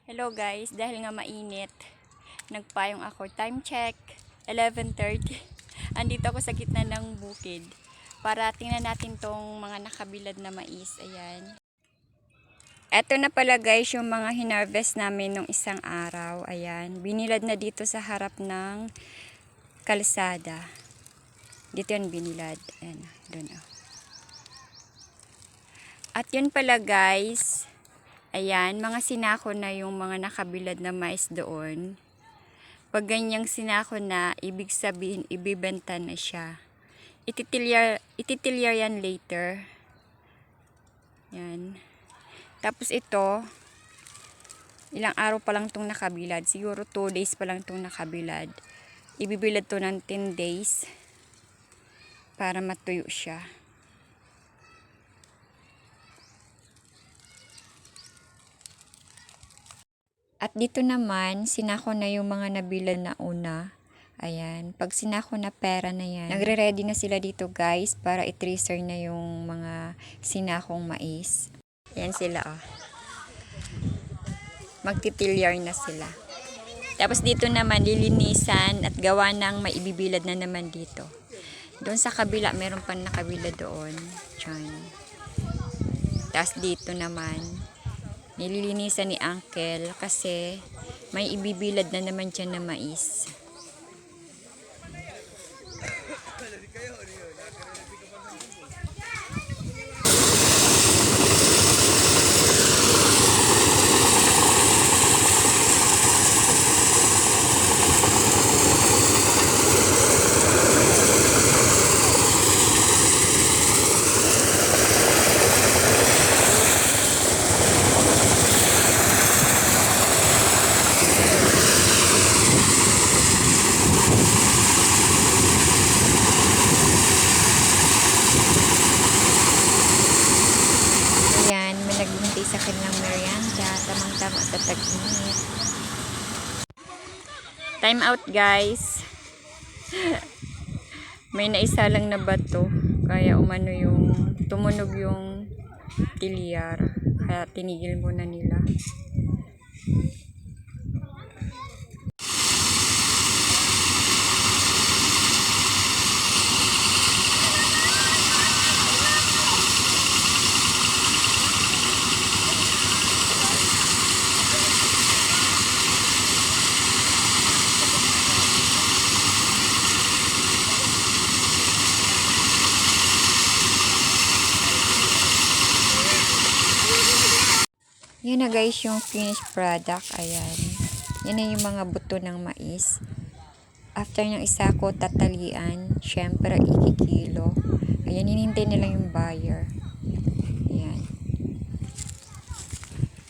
Hello guys, dahil nga mainit, nagpayong ako. Time check, 11:30. Andito ako sa gitna ng bukid para tingnan natin tong mga nakabilad na mais. Ayan. Eto na pala guys yung mga hinarvest namin nung isang araw. Ayan, binilad na dito sa harap ng kalsada. Dito yan binilad. Ayan, doon oh. At yun pala guys, ayan, mga sinako na yung mga nakabilad na mais doon. Pag ganyang sinako na, ibig sabihin, ibibenta na siya. Ititilyar yan later. Yan. Tapos ito, ilang araw pa lang itong nakabilad. Siguro 2 days pa lang itong nakabilad. Ibibilad to ng 10 days para matuyo siya. At dito naman, sinako na yung mga nabilad na una. Ayan. Pag sinako na pera na yan, nagre-ready na sila dito guys para i-tracer na yung mga sinakong mais. Ayan sila oh. Magtitilyar na sila. Tapos dito naman, lilinisan at gawa ng maibibilad na naman dito. Doon sa kabila, meron pa nakabilad doon. Diyan. Tapos dito naman, nililinisan ni Uncle kasi may ibibilad na naman dyan na mais. Nagbintay sa kanilang merienda, tamang-tama sa tag-init. Time out guys. May naisa lang na bato, kaya umano yung tumunog yung tilyar, kaya tinigil muna nila. Yan na guys yung finished product. Ayan. Yan na yung mga buto ng mais. After ng isa ko tatalian, syempre ikikilo. Ayan, hinintay nila yung buyer. Ayan.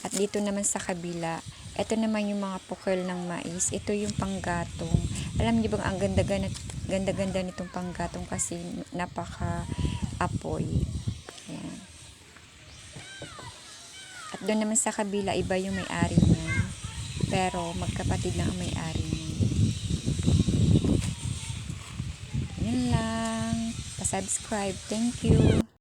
At dito naman sa kabila, ito naman yung mga pukol ng mais. Ito yung panggatong. Alam niyo bang ang ganda-ganda nitong panggatong kasi napaka-apoy. Ayan. At doon naman sa kabila, iba yung may-ari niyan. Pero magkapatid lang ang may-ari niyan. Yun lang. Pa-subscribe. Thank you.